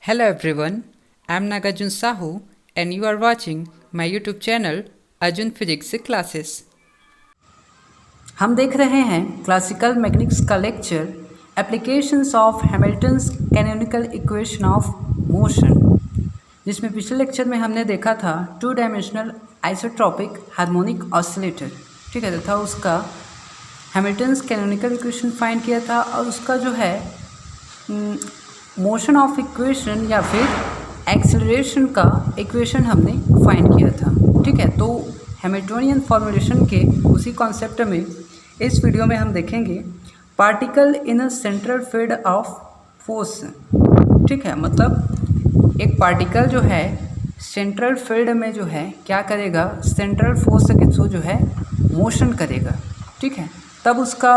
Hello everyone, I am Nagarjun Sahu and you are watching my YouTube channel Arjun Physics Classes। हम देख रहे हैं classical mechanics का lecture applications of Hamilton's canonical equation of motion, जिसमें पिछले lecture में हमने देखा था two dimensional isotropic harmonic oscillator, ठीक है, तथा उसका हैमिल्टन्स कैनोनिकल इक्वेशन फाइंड किया था और उसका जो है मोशन ऑफ इक्वेशन या फिर एक्सेलरेशन का इक्वेशन हमने फाइंड किया था, ठीक है। तो हैमिल्टोनियन फॉर्मूलेशन के उसी कॉन्सेप्ट में इस वीडियो में हम देखेंगे particle in a central field of force, ठीक है। मतलब एक पार्टिकल जो है सेंट्रल फील्ड में जो है क्या करेगा, सेंट्रल फोर्स के थ्रू जो है मोशन करेगा, ठीक है। तब उसका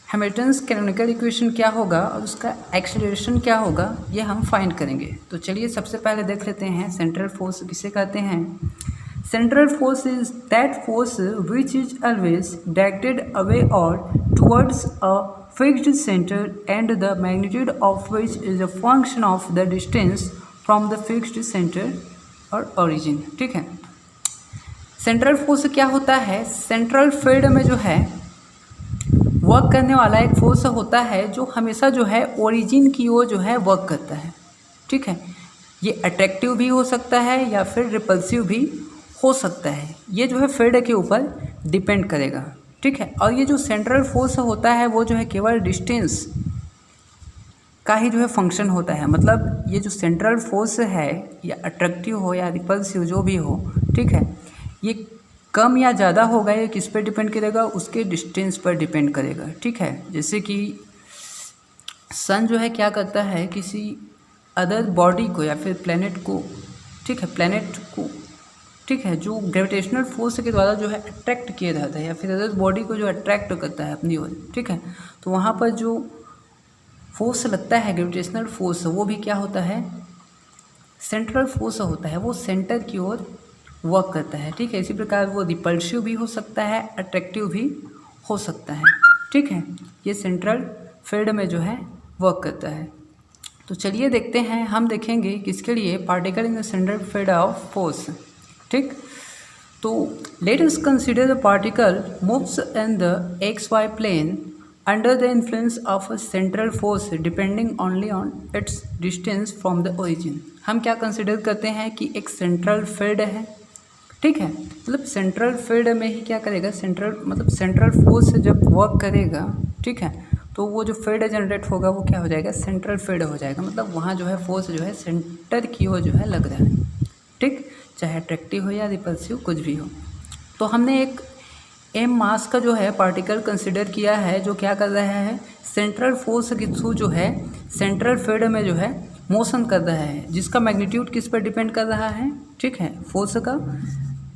हैमिल्टन्स कैनोनिकल इक्वेशन क्या होगा और उसका एक्सेलरेशन क्या होगा, ये हम फाइंड करेंगे। तो चलिए सबसे पहले देख लेते हैं सेंट्रल फोर्स किसे कहते हैं। Central force is that force which is always directed away or towards a fixed centre and the magnitude of which is a function of the distance from the fixed centre or origin, ठीक है। Central force क्या होता है, central field में जो है work करने वाला एक फोर्स होता है जो हमेशा जो है ओरिजिन की ओर जो है वर्क करता है, ठीक है। ये अट्रैक्टिव भी हो सकता है या फिर रिपल्सिव भी हो सकता है, ये जो है फील्ड के ऊपर डिपेंड करेगा, ठीक है। और ये जो सेंट्रल फोर्स होता है वो जो है केवल डिस्टेंस का ही जो है फंक्शन होता है। मतलब ये जो सेंट्रल फोर्स है या अट्रैक्टिव हो या रिपल्सिव जो भी हो, ठीक है, ये कम या ज़्यादा होगा, ये किस पर डिपेंड करेगा, उसके डिस्टेंस पर डिपेंड करेगा, ठीक है। जैसे कि सन जो है क्या करता है, किसी अदर बॉडी को या फिर प्लैनेट को, ठीक है, प्लैनेट को, ठीक है, जो ग्रेविटेशनल फोर्स के द्वारा जो है अट्रैक्ट किया जाता है या फिर अदर बॉडी को जो अट्रैक्ट करता है अपनी ओर, ठीक है। तो वहाँ पर जो फोर्स लगता है ग्रेविटेशनल फोर्स, वो भी क्या होता है, सेंट्रल फोर्स होता है, वो सेंटर की ओर वर्क करता है, ठीक है। इसी प्रकार वो रिपल्सिव भी हो सकता है, अट्रैक्टिव भी हो सकता है, ठीक है। ये सेंट्रल फील्ड में जो है वर्क करता है। तो चलिए देखते हैं, हम देखेंगे किसके लिए, particle in the central field of force, ठीक। तो let us consider the particle moves in the X Y plane under the influence of a central force depending only on its distance from the origin. हम क्या consider करते हैं कि एक central field है, ठीक है। मतलब सेंट्रल फील्ड में ही क्या करेगा, सेंट्रल फोर्स जब वर्क करेगा, ठीक है, तो वो जो फील्ड जनरेट होगा वो क्या हो जाएगा, सेंट्रल फील्ड हो जाएगा। मतलब वहाँ जो है फोर्स जो है सेंटर की ओर जो है लग रहा है, ठीक, चाहे अट्रैक्टिव हो या रिपल्सिव कुछ भी हो। तो हमने एक एम मास का जो है पार्टिकल कंसिडर किया है जो क्या कर रहा है, सेंट्रल फोर्स के थ्रू जो है सेंट्रल फील्ड में जो है मोशन कर रहा है, जिसका मैग्नीट्यूड किस पर डिपेंड कर रहा है, ठीक है, फोर्स का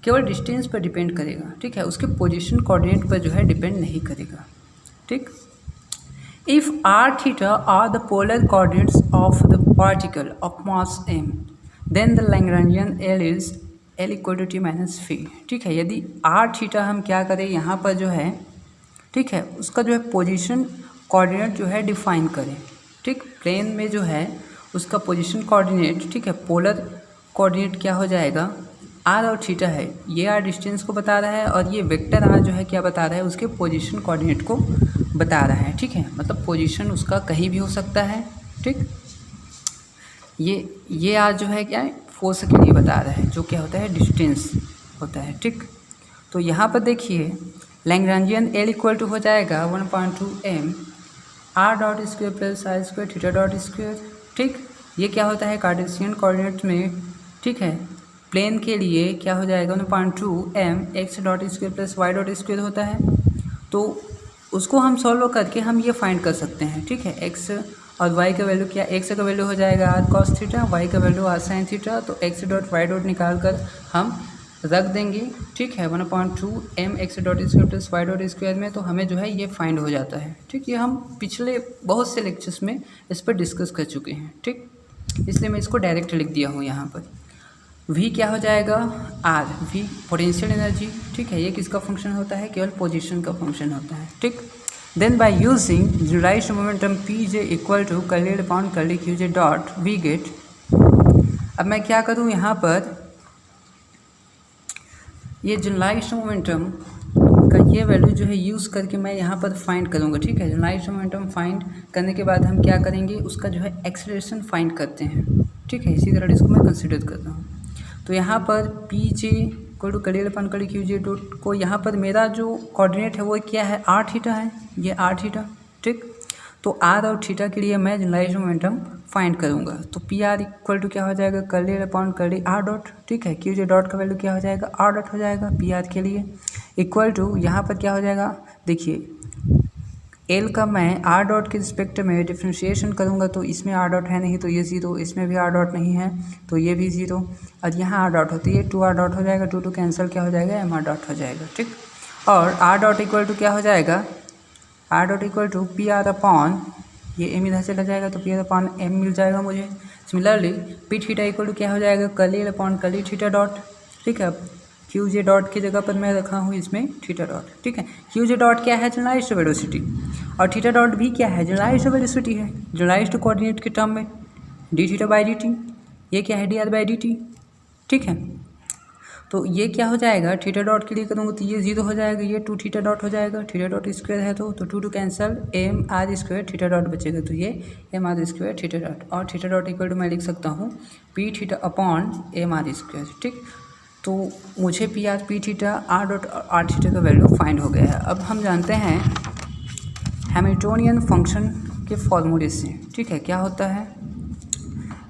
केवल डिस्टेंस पर डिपेंड करेगा, ठीक है, उसके पोजीशन कोऑर्डिनेट पर जो है डिपेंड नहीं करेगा, ठीक। If r theta are the polar coordinates of the particle of mass m then the Lagrangian L is L equal to T minus phi, ठीक है। यदि आर थीटा हम क्या करें यहाँ पर जो है, ठीक है, उसका जो है पोजीशन कोऑर्डिनेट जो है डिफाइन करें, ठीक, प्लेन में जो है उसका पोजीशन कोऑर्डिनेट, ठीक है, पोलर कोऑर्डिनेट क्या हो जाएगा, आर और थीटा है, ये आर डिस्टेंस को बता रहा है और ये वेक्टर आर जो है क्या बता रहा है, उसके पोजीशन कोऑर्डिनेट को बता रहा है, ठीक है। मतलब पोजीशन उसका कहीं भी हो सकता है, ठीक। ये आर जो है क्या फोर्स के लिए बता रहा है, जो क्या होता है डिस्टेंस होता है, ठीक। तो यहाँ पर देखिए लैग्रेंजियन एल इक्वल टू हो जाएगा 1.2 m r dot square plus i square theta dot square, ठीक। ये क्या होता है कार्टेशियन कोऑर्डिनेट में, ठीक है, प्लेन के लिए क्या हो जाएगा 1.2 m X dot square plus Y dot square होता है। तो उसको हम सॉल्व करके हम ये फाइंड कर सकते हैं, ठीक है। एक्स और वाई का वैल्यू क्या, एक्स का वैल्यू हो जाएगा आर कॉस थीटा, वाई का वैल्यू आर साइन थीटा, तो एक्स डॉट वाई डॉट निकाल कर हम रख देंगे, ठीक है, 1.2 m X dot square plus Y dot square में, तो हमें जो है ये फाइंड हो जाता है, ठीक। ये हम पिछले बहुत से लेक्चर्स में इस पर डिस्कस कर चुके हैं, ठीक, इसलिए मैं इसको डायरेक्ट लिख दिया हूँ यहाँ पर। v क्या हो जाएगा, r, v पोटेंशियल एनर्जी, ठीक है, ये किसका फंक्शन होता है, केवल पोजीशन का फंक्शन होता है, ठीक। Then by using generalised momentum P J equal to curly upon curly Q J dot we get. अब मैं क्या करूँ यहाँ पर, ये जनरलाइज्ड मोमेंटम का ये वैल्यू जो है यूज़ करके मैं यहाँ पर फाइंड करूँगा। ठीक है, जनरलाइज्ड मोमेंटम फाइंड करने के बाद हम क्या करेंगे, उसका जो है एक्सेलरेशन फाइंड करते हैं। ठीक है, इसी तरह इसको मैं कंसिडर करता हूँ। तो यहाँ पर P J equal to curly upon curly Q J dot को, यहाँ पर मेरा जो कोऑर्डिनेट है वो क्या है, आर थीटा है, ये आर थीटा। ठीक, तो आर और थीटा के लिए मैं जनरलाइज्ड मोमेंटम फाइंड करूँगा। तो पी आर इक्वल टू क्या हो जाएगा, curly upon curly R dot. ठीक है, क्यू जे डॉट का वैल्यू क्या हो जाएगा, आर डॉट हो जाएगा पी आर के लिए, इक्वल टू यहाँ पर क्या हो जाएगा, देखिए एल का मैं आर डॉट के रिस्पेक्ट में डिफ्रेंशिएशन करूँगा तो इसमें आर डॉट है नहीं तो ये ज़ीरो, इसमें भी आर डॉट नहीं है तो ये भी ज़ीरो, और यहाँ आर डॉट होती है टू आर डॉट हो जाएगा, टू टू कैंसिल क्या हो जाएगा, एम आर डॉट हो जाएगा। ठीक, और आर डॉट इक्वल टू क्या हो जाएगा, R dot equal to P R upon, ये एम इधर चला जाएगा तो पी आर अपॉन एम मिल जाएगा मुझे। Similarly P theta equal to क्या हो जाएगा, curly upon curly theta dot. ठीक है, क्यू जे डॉट की जगह पर मैं रखा हूँ इसमें थीटा डॉट। ठीक है, क्यू जे डॉट क्या है, जनरलाइज्ड वेलोसिटी, और थीटा डॉट भी क्या है, जनरलाइज्ड वेलोसिटी है, जनरलाइज्ड कोऑर्डिनेट के टर्म में D theta by D T, ये क्या है, D R by D T. ठीक है, तो ये क्या हो जाएगा, थीटा डॉट के लिए करूँगा तो ये जीरो हो जाएगा, ये टू थीटा डॉट हो जाएगा, थीटा डॉट स्क्वायर है तो two two cancel, M are square theta dot बचेगा तो ये M are square theta dot, और थीटा डॉट इक्वल टू मैं लिख सकता हूँ P theta upon M R square. ठीक, तो मुझे P theta R dot R theta का वैल्यू फाइंड हो गया है। अब हम जानते हैं हैमिल्टोनियन फंक्शन के फॉर्मूले से। ठीक है, क्या होता है,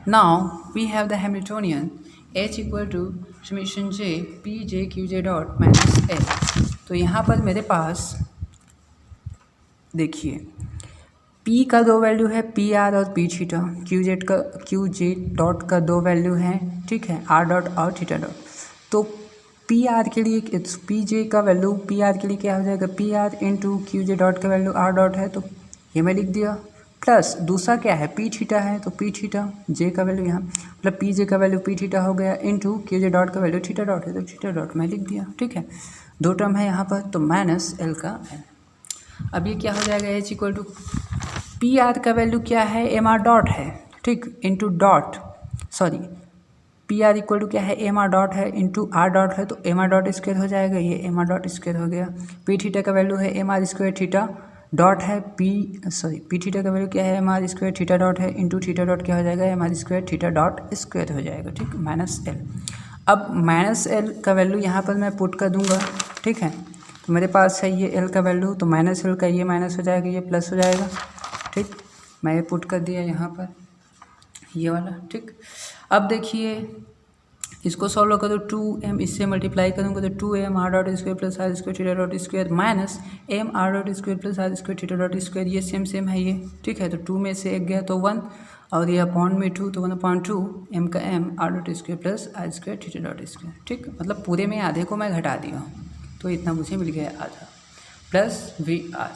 now we have the Hamiltonian H equal to summation J P J Q J dot minus L. तो यहाँ पर मेरे पास देखिए पी का दो वैल्यू है, पी आर और P theta, Q J dot का दो वैल्यू है। ठीक है, आर डॉट और थीटा डॉट। तो पी आर के लिए पी जे का वैल्यू पी आर के लिए क्या हो जाएगा, P R into Q J dot का वैल्यू आर डॉट है तो ये मैं लिख दिया, प्लस दूसरा क्या है, पी थीटा है तो पी थीटा जे का वैल्यू यहाँ मतलब पी जे का वैल्यू पी थीटा हो गया, इंटू क्यू जे डॉट का वैल्यू थीटा डॉट है तो थीटा डॉट मैं लिख दिया। ठीक है, दो टर्म है यहाँ पर तो माइनस एल का एल। अब ये क्या हो जाएगा, H equal to P R का वैल्यू क्या है, एम आर डॉट है। ठीक, into dot sorry P R equal to क्या है, एम आर डॉट है इंटू आर डॉट है तो एम आर डॉट स्क्वायर हो जाएगा, ये एम आर डॉट स्क्वायर हो गया। पी थीटा का वैल्यू है M are square theta dot है पी थीटा का वैल्यू क्या है, M are square theta dot है इंटू थीटा डॉट क्या हो जाएगा, M R square theta dot square हो जाएगा। ठीक, माइनस एल। अब माइनस एल का वैल्यू यहाँ पर मैं पुट कर दूँगा। ठीक है, तो मेरे पास है ये एल का वैल्यू, तो माइनस एल का ये माइनस हो जाएगा, ये प्लस हो जाएगा। ठीक, मैं ये पुट कर दिया यहाँ पर ये वाला। ठीक, अब देखिए इसको सॉल्व करो, टू एम इससे मल्टीप्लाई करूँगा तो two M R dot square plus are square theta dot square minus M R dot square plus are square theta dot square, ये सेम है ये। ठीक है, तो टू में से एक गया तो वन, और ये अपॉन में टू तो वन अपॉन टू एम का M R dot square plus are square theta dot square. ठीक, मतलब पूरे में आधे को मैं घटा दिया हूँ तो इतना मुझे मिल गया आधा, प्लस वी आर।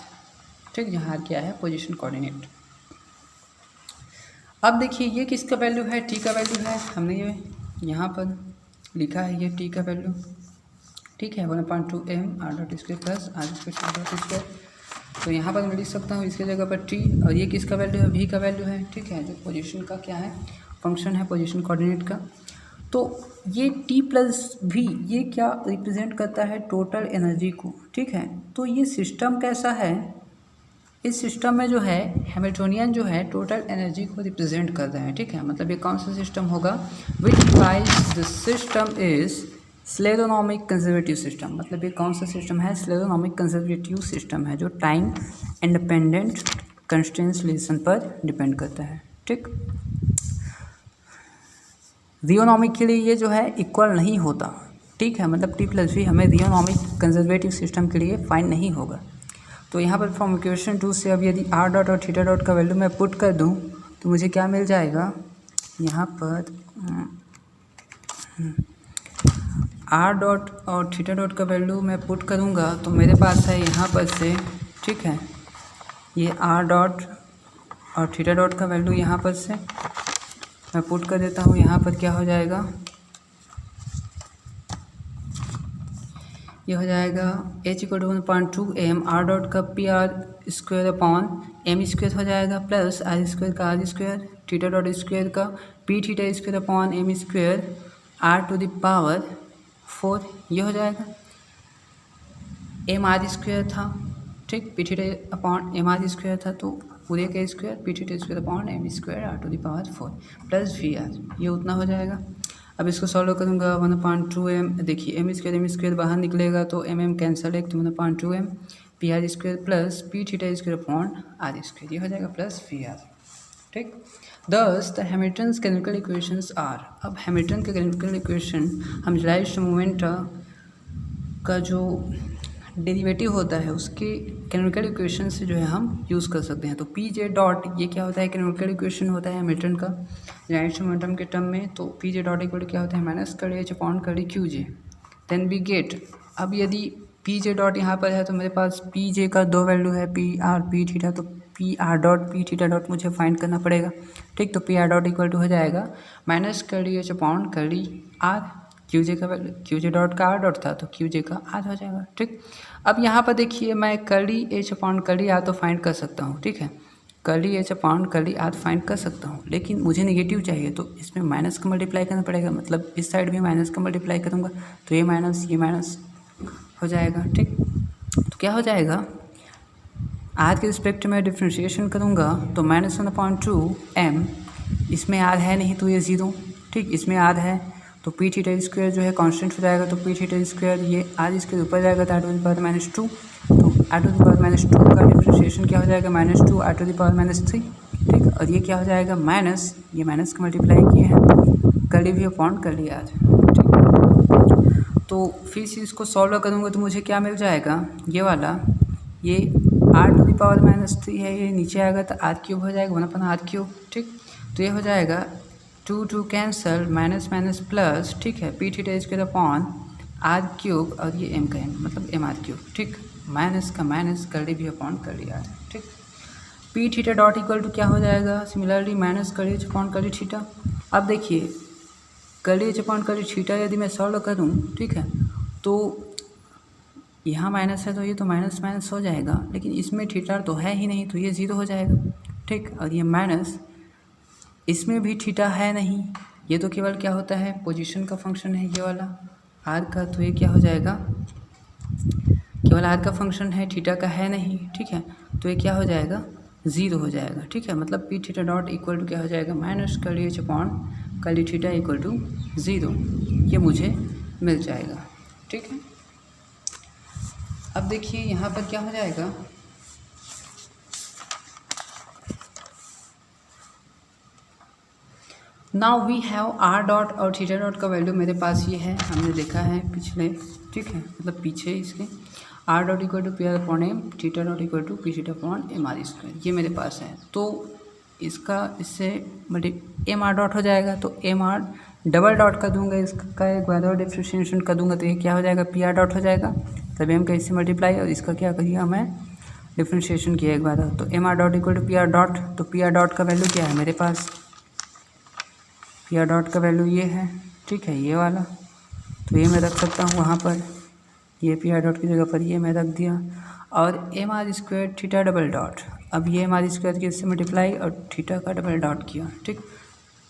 ठीक, जहाँ क्या है पोजिशन कोऑर्डिनेट। अब देखिए ये किसका वैल्यू है, टी का वैल्यू है, हमने ये यहाँ पर लिखा है ये टी का वैल्यू। ठीक है, 1/2 M R dot square plus are square dot square, तो यहाँ पर मैं लिख सकता हूँ इसके जगह पर टी, और ये किसका वैल्यू है, वी का वैल्यू है। ठीक है, जो पोजीशन का क्या है फंक्शन है, पोजीशन कोऑर्डिनेट का। तो ये टी प्लस वी ये क्या रिप्रेजेंट करता है, टोटल एनर्जी को। ठीक है, तो ये सिस्टम कैसा है, इस सिस्टम में जो है हैमिल्टोनियन जो है टोटल एनर्जी को रिप्रेजेंट कर रहे हैं। ठीक है, मतलब ये कौन सा सिस्टम होगा, which implies the system is scleronomic conservative system. मतलब ये कौन सा सिस्टम है, स्लेरोनॉमिक कंजर्वेटिव सिस्टम है जो टाइम इंडिपेंडेंट कंस्टेंट रिलेशन पर डिपेंड करता है। ठीक, रियोनॉमिक के लिए ये जो है इक्वल नहीं होता। ठीक है, मतलब टी प्लस वी हमें रियोनॉमिक कंजर्वेटिव सिस्टम के लिए फाइन नहीं होगा। तो यहाँ पर फ्रॉम इक्वेशन 2 से अब यदि आर डॉट और थीटा डॉट का वैल्यू मैं पुट कर दूँ तो मुझे क्या मिल जाएगा, यहाँ पर आर डॉट और थीटा डॉट का वैल्यू मैं पुट करूँगा तो मेरे पास है यहाँ पर से। ठीक है, ये आर डॉट और थीटा डॉट का वैल्यू यहाँ पर से मैं पुट कर देता हूँ। यहाँ पर क्या हो जाएगा, ये हो जाएगा h equal to 1/2 m r dot का p are square upon m square हो जाएगा प्लस आर स्क्वायर का r square theta dot square का p theta square upon m square r to the power 4 ये हो जाएगा। एम आर स्क्वायर था, ठीक, P theta upon M R square था तो पूरे का square p theta square upon m square r to the power 4 plus V are, ये उतना हो जाएगा। अब इसको सॉल्व करूँगा 1/2 m, देखिए एम स्क्वायर बाहर निकलेगा तो एम कैंसल है तो 1/2 m P are square plus P theta square upon R square, ये हो जाएगा प्लस वी आर, ठीक। Thus the Hamilton's canonical equations are, अब हैमिल्टन के कैनोनिकल इक्वेशन हम जनरलाइज्ड मोमेंट का जो डेरिवेटिव होता है उसके कैनोनिकल इक्वेशन से जो है हम यूज़ कर सकते हैं। तो पी जे डॉट ये क्या होता है, कैनोनिकल इक्वेशन होता है हैमिल्टन का जनरलाइज्ड मोमेंटम के टर्म में। तो पी जे डॉट इक्वल क्या होता है, माइनस कर एच अपॉन कर Q J, then we get. अब यदि पी जे डॉट यहाँ पर है तो मेरे पास पी जे का दो वैल्यू है पी आर पी थीटा, तो P R dot P theta dot मुझे फाइंड करना पड़ेगा, ठीक। तो P R dot equal to हो जाएगा माइनस कर एच अपॉन कर आर, क्यू जे का वैल्यू क्यू जे डॉट का आर डॉट था तो क्यू जे का आर हो जाएगा, ठीक। अब यहाँ पर देखिए मैं curly H upon curly R तो फाइंड कर सकता हूँ, ठीक है, curly H upon curly R find कर सकता हूँ, लेकिन मुझे नेगेटिव चाहिए तो इसमें माइनस का मल्टीप्लाई करना पड़ेगा, मतलब इस साइड भी माइनस का मल्टीप्लाई करूँगा तो ये माइनस हो जाएगा, ठीक। तो क्या हो जाएगा, आर के रिस्पेक्ट में डिफ्रेंशिएशन करूँगा तो -1/2 m, इसमें आर है नहीं तो ये 0, ठीक, इसमें आर है तो पी थीटा स्क्वायर जो है कांस्टेंट हो जाएगा, तो पी थीटा स्क्वायर ये आर स्क्वायर ऊपर जाएगा तो r⁻², तो r⁻² का डिफ्रेंशिएशन क्या हो जाएगा -2 r⁻3, ठीक। और ये क्या हो जाएगा माइनस, ये माइनस का मल्टीप्लाई किए हैं कर ली भी अपॉन कर लिया आज, ठीक। तो फिर से इसको सॉल्व करूँगा तो मुझे क्या मिल जाएगा, ये वाला ये r⁻³ है, ये नीचे आएगा तो r³ हो जाएगा 1/r³, ठीक। तो ये हो जाएगा 2 कैंसल माइनस प्लस, ठीक है, P theta square upon r³ और ये m का m मतलब mr³, ठीक, माइनस का माइनस कर ली भी अपॉन कर लिया, ठीक। P theta dot equal to क्या हो जाएगा, सिमिलरली माइनस कर ली अपॉन कर ली थीटा। अब देखिए कर ली अपॉन कर ली थीटा यदि मैं सॉल्व करूँ, ठीक है, तो यहाँ माइनस है तो ये तो माइनस हो जाएगा, लेकिन इसमें थीटा तो है ही नहीं तो ये 0 हो जाएगा, ठीक। और ये माइनस, इसमें भी थीटा है नहीं, ये तो केवल क्या होता है पोजीशन का फंक्शन है ये वाला आर का, तो ये क्या हो जाएगा केवल आर का फंक्शन है, थीटा का है नहीं, ठीक है। तो ये क्या हो जाएगा 0 हो जाएगा, ठीक है। मतलब P theta dot equal to क्या हो जाएगा माइनस कर ली एच अपॉन कर ली थीटा इक्वल टू 0, ये मुझे मिल जाएगा, ठीक है। अब देखिए यहाँ पर क्या हो जाएगा, now we have R dot और थीटा डॉट का वैल्यू मेरे पास ये है, हमने देखा है पिछले, ठीक है, मतलब पीछे इसके R dot equal to P R upon M, theta dot equal to P theta upon M R square, ये मेरे पास है। तो इसका इससे एम आर डॉट हो जाएगा, तो एम आर डबल डॉट कर दूंगा, इसका एक बार और डिफ्रेंशिएशन कर दूंगा तो ये क्या हो जाएगा पी आर डॉट हो जाएगा, तब एम का इससे मल्टीप्लाई और इसका क्या करिएगा मैं डिफ्रेंशिएशन किया एक बार, तो M R dot equal to P R dot, तो पी आर डॉट का वैल्यू क्या है मेरे पास, पी आर डॉट का वैल्यू ये है, ठीक है, ये वाला, तो ये मैं रख सकता हूँ वहाँ पर, ये पी आर डॉट की जगह पर ये मैं रख दिया। और M are square theta double dot, अब ये एम आर स्क्वायर की इससे मल्टीप्लाई और थीटा का डबल डॉट किया, ठीक।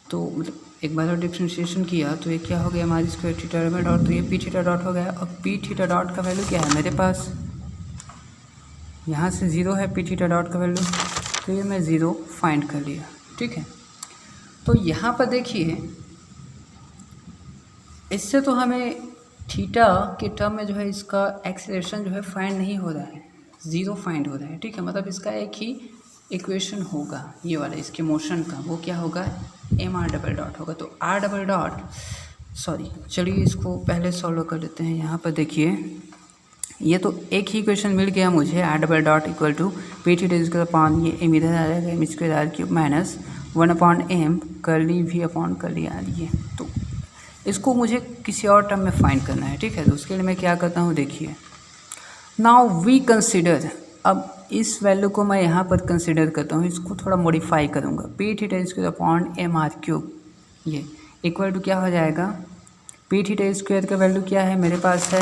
तो मतलब एक बार और डिफ्रेंशिएशन किया तो ये क्या हो गया M are square theta double dot, तो ये पी थीटा डॉट हो गया। और पी थीटा डॉट का वैल्यू क्या है मेरे पास, यहाँ से 0 है पी थीटा डॉट का वैल्यू, तो ये मैं 0 फाइंड कर लिया, ठीक है। तो यहाँ पर देखिए इससे तो हमें थीटा के टर्म में जो है इसका एक्सेलरेशन जो है फाइंड नहीं हो रहा है, 0 फाइंड हो रहा है, ठीक है। मतलब इसका एक ही इक्वेशन होगा ये वाला इसके मोशन का, वो क्या होगा एम आर डबल डॉट होगा। तो आर डबल डॉट सॉरी चलिए इसको पहले सॉल्व कर लेते हैं। यहाँ पर देखिए ये तो एक ही इक्वेशन मिल गया मुझे, R double dot equal to P theta square upon ये एम इधर आ जाएगा M square R cube minus 1/m कर ली भी अपॉन कर ली आर, ये तो इसको मुझे किसी और टर्म में फाइंड करना है, ठीक है। तो उसके लिए मैं क्या करता हूँ देखिए, नाउ वी कंसिडर, अब इस वैल्यू को मैं यहाँ पर कंसिडर करता हूँ, इसको थोड़ा मॉडिफाई करूँगा, P theta square upon M R cube, ये इक्वल टू क्या हो जाएगा पी थीटा स्क्वायर का वैल्यू क्या है मेरे पास है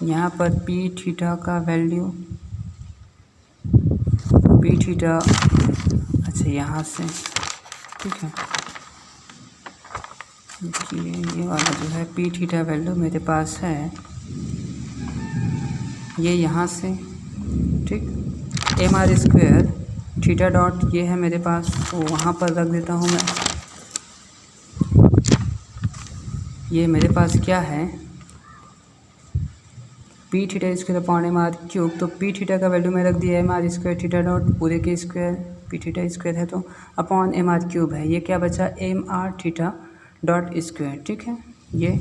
यहाँ पर पी थीटा का वैल्यू, पी थीटा, अच्छा यहाँ से, ठीक है, देखिए ये वाला जो है पी थीटा वैल्यू मेरे पास है ये यहाँ से, ठीक, M are square theta dot ये है मेरे पास, तो वहाँ पर रख देता हूँ मैं। ये मेरे पास क्या है, P theta square upon M R cube, तो पी थीटा का वैल्यू मैं रख दिया M are square theta dot पूरे के स्क्वायर, पी थीटा स्क्वायर है तो अपॉन एम आर क्यूब है, ये क्या बचा M R theta dot square, ठीक है। ये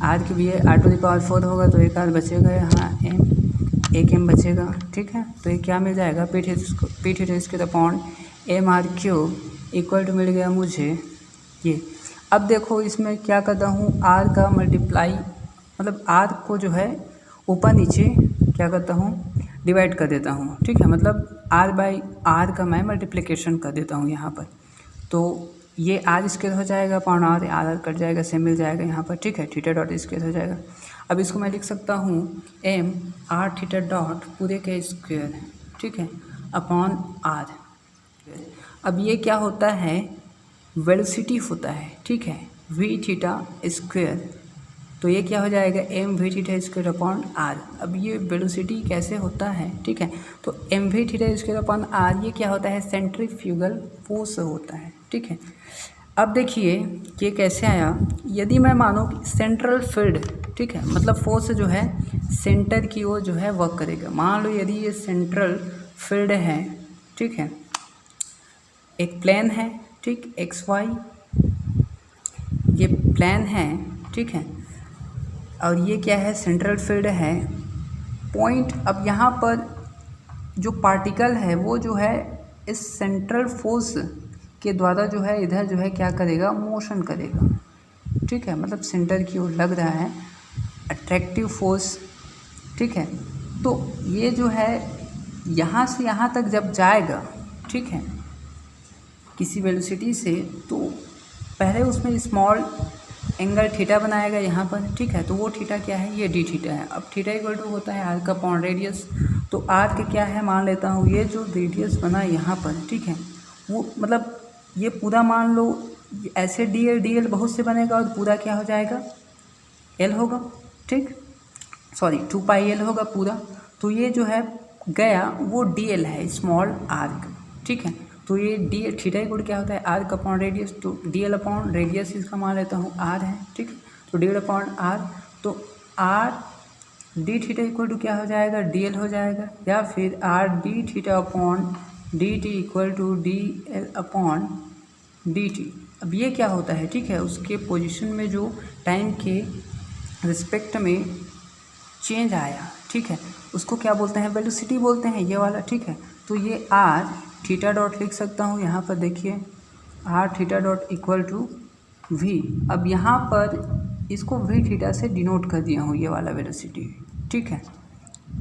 आर क्यूब ये आर टू द पावर 4 होगा तो एक आर बचेगा यहाँ एक एम बचेगा, ठीक है। तो ये क्या मिल जाएगा P theta square upon M R cube equal to मिल गया मुझे ये। अब देखो इसमें क्या करता हूँ, आर का मल्टीप्लाई, मतलब आर को जो है ऊपर नीचे क्या करता हूँ डिवाइड कर देता हूँ, ठीक है, मतलब आर बाई आर का मैं मल्टीप्लिकेशन कर देता हूँ यहाँ पर, तो ये आर स्क्वायर हो जाएगा अपॉन आर, आर कट जाएगा, सेम मिल जाएगा यहाँ पर, ठीक है, थीटा डॉट स्क्वायर हो जाएगा। अब इसको मैं लिख सकता हूँ एम आर थीटा डॉट पूरे के स्क्वायर, ठीक है, अपॉन आर। अब ये क्या होता है, वेलोसिटी होता है, ठीक है, वी थीटा स्क्वायर, तो ये क्या हो जाएगा M V theta square upon R. अब ये वेलोसिटी कैसे होता है, ठीक है, तो M V theta square upon R ये क्या होता है, सेंट्रीफ्यूगल फोर्स होता है, ठीक है। अब देखिए ये कैसे आया, यदि मैं मानो कि सेंट्रल फील्ड, ठीक है, मतलब फोर्स जो है सेंटर की ओर जो है वर्क करेगा। मान लो यदि ये सेंट्रल फील्ड है, ठीक है, एक प्लेन है, ठीक, एक्स वाई ये प्लेन है, ठीक है, और ये क्या है सेंट्रल फील्ड है पॉइंट। अब यहाँ पर जो पार्टिकल है वो जो है इस सेंट्रल फोर्स के द्वारा जो है इधर जो है क्या करेगा, मोशन करेगा, ठीक है, मतलब सेंटर की ओर लग रहा है अट्रैक्टिव फोर्स, ठीक है। तो ये जो है यहाँ से यहाँ तक जब जाएगा, ठीक है, किसी वेलोसिटी से, तो पहले उसमें स्मॉल एंगल थीटा बनाएगा यहाँ पर, ठीक है, तो वो थीटा क्या है, ये डी थीटा है। अब थीटा इक्वल टू होता है आर का अपॉन रेडियस, तो आर का क्या है मान लेता हूँ, ये जो रेडियस बना यहाँ पर, ठीक है, वो मतलब ये पूरा मान लो ऐसे डी एल बहुत से बनेगा और पूरा क्या हो जाएगा एल होगा, ठीक, सॉरी 2 पाई एल होगा पूरा। तो ये जो है गया वो डी एल है स्मॉल आर्क, ठीक है, तो ये डी थीटा इक्वल क्या होता है आर का अपॉन रेडियस, तो डी एल अपॉन रेडियस इसका मान लेता हूँ आर है, ठीक है, तो डी एल अपॉन आर, तो R D theta equal to क्या हो जाएगा डी एल हो जाएगा, या फिर R D theta upon D T equal to D L upon D T. अब ये क्या होता है, ठीक है, उसके पोजिशन में जो टाइम के रिस्पेक्ट में चेंज आया, ठीक है, उसको क्या बोलते हैं, वेलोसिटी बोलते हैं ये वाला, ठीक है। तो ये आर थीटा डॉट लिख सकता हूँ यहाँ पर, देखिए R theta dot equal to V. अब यहाँ पर इसको वी थीटा से डिनोट कर दिया हूँ ये वाला वेलोसिटी, ठीक है,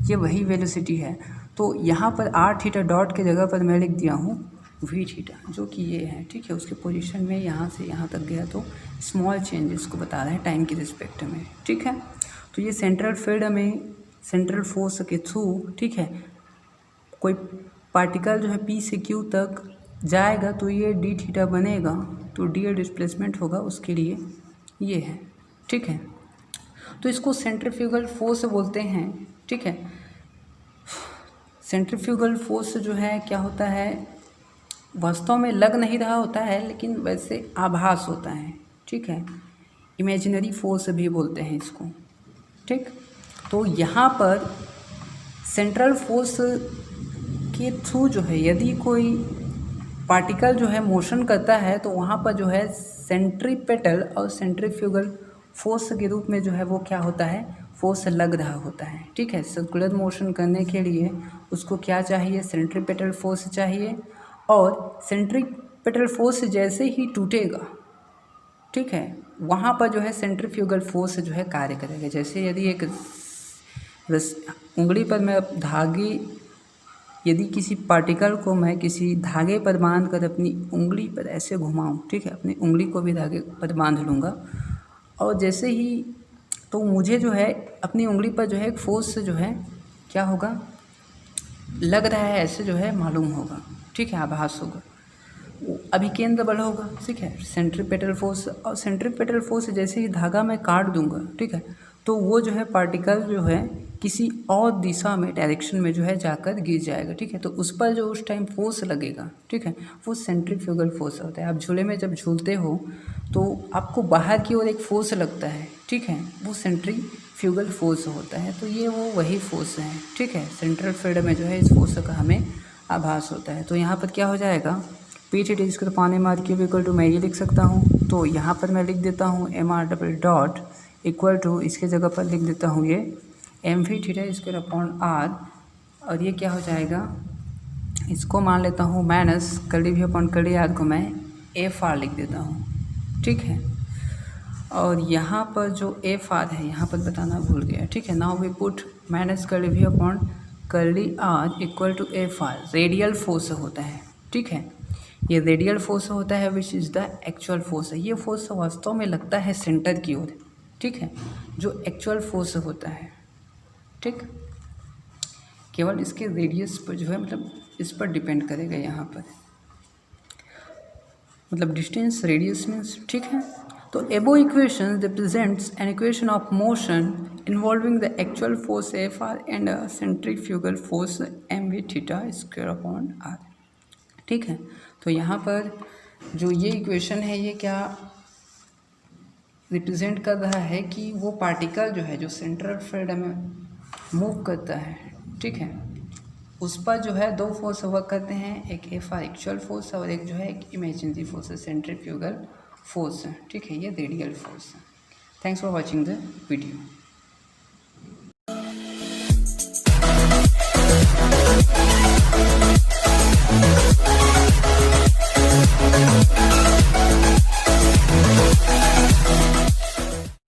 ये वही वेलोसिटी है। तो यहाँ पर आर थीटा डॉट के जगह पर मैं लिख दिया हूँ वी थीटा, जो कि ये है, ठीक है, उसके पोजीशन में यहाँ से यहाँ तक गया तो स्मॉल चेंजेस को बता रहा है टाइम के रिस्पेक्ट में, ठीक है। तो ये सेंट्रल फील्ड में सेंट्रल फोर्स के थ्रू, ठीक है, कोई पार्टिकल जो है पी से क्यू तक जाएगा तो ये डी थीटा बनेगा, तो डी एल डिस्प्लेसमेंट होगा उसके लिए ये है, ठीक है। तो इसको सेंट्रीफ्यूगल फोर्स बोलते हैं, ठीक है। सेंट्रीफ्यूगल फोर्स जो है क्या होता है, वास्तव में लग नहीं रहा होता है लेकिन वैसे आभास होता है, ठीक है, इमेजिनरी फोर्स भी बोलते हैं इसको, ठीक। तो यहाँ पर सेंट्रल फोर्स के थ्रू जो है यदि कोई पार्टिकल जो है मोशन करता है तो वहाँ पर जो है सेंट्रीपेटल और सेंट्रीफ्यूगल फोर्स के रूप में जो है वो क्या होता है, फोर्स लग रहा होता है, ठीक है। सर्कुलर मोशन करने के लिए उसको क्या चाहिए, सेंट्रीपेटल फोर्स चाहिए, और सेंट्रीपेटल फोर्स जैसे ही टूटेगा, ठीक है, वहाँ पर जो है सेंट्रीफ्यूगल फोर्स जो है कार्य करेगा। जैसे यदि एक उंगली पर मैं धागे, यदि किसी पार्टिकल को मैं किसी धागे पर बांध कर अपनी उंगली पर ऐसे घुमाऊं, ठीक है, अपनी उंगली को भी धागे पर बांध लूँगा, और जैसे ही, तो मुझे जो है अपनी उंगली पर जो है एक फोर्स से जो है क्या होगा, लग रहा है ऐसे जो है मालूम होगा, ठीक है, आभास होगा। अभी केंद्र बल होगा, ठीक है, सेंट्रीपेटल फोर्स, और सेंट्रीपेटल फोर्स जैसे ही धागा में काट दूंगा, ठीक है, तो वो जो है पार्टिकल जो है किसी और दिशा में, डायरेक्शन में जो है जाकर गिर जाएगा, ठीक है। तो उस पर जो उस टाइम फोर्स लगेगा, ठीक है, वो सेंट्रीफ्यूगल फोर्स होता है। आप झूले में जब झूलते हो तो आपको बाहर की ओर एक फोर्स लगता है, ठीक है, वो सेंट्रीफ्यूगल फोर्स होता है। तो ये वो वही फोर्स है, ठीक है, सेंट्रल फील्ड में जो है इस फोर्स का हमें आभास होता है। तो यहाँ पर क्या हो जाएगा, पी टी इसको तो पानी मार क्यूब इक्वल टू मैं ये लिख सकता हूँ। तो यहाँ पर मैं लिख देता हूँ M R double dot equal to, इसके जगह पर लिख देता हूँ ये M V theta square upon R, और ये क्या हो जाएगा, इसको मान लेता हूँ minus curly V upon curly R को मैं एफ आर लिख देता हूँ, ठीक है। और यहाँ पर जो एफ आर है यहाँ पर बताना भूल गया, ठीक है। Now we put minus curly V upon curly R equal to F R, radial force होता है, ठीक है, ये रेडियल फोर्स होता है which is the actual force है। ये फोर्स वास्तव में लगता है सेंटर की ओर, ठीक है, जो एक्चुअल फोर्स होता है, ठीक, केवल इसके रेडियस पर जो है, मतलब इस पर डिपेंड करेगा यहाँ पर, मतलब डिस्टेंस रेडियस मीन्स, ठीक है। तो above equation represents an equation of motion involving the actual force F R and centrifugal force M V theta square upon R, ठीक है। तो यहाँ पर जो ये इक्वेशन है ये क्या रिप्रेजेंट कर रहा है कि वो पार्टिकल जो है जो सेंट्रल फील्ड में मूव करता है, ठीक है, उस पर जो है दो फोर्स वर्क करते हैं, एक एफ आर एक्चुअल फोर्स और एक जो है एक इमेजिनरी फोर्स है, सेंट्रीफ्यूगल फोर्स है, ठीक है, ये रेडियल फोर्स है। Thanks for watching the video.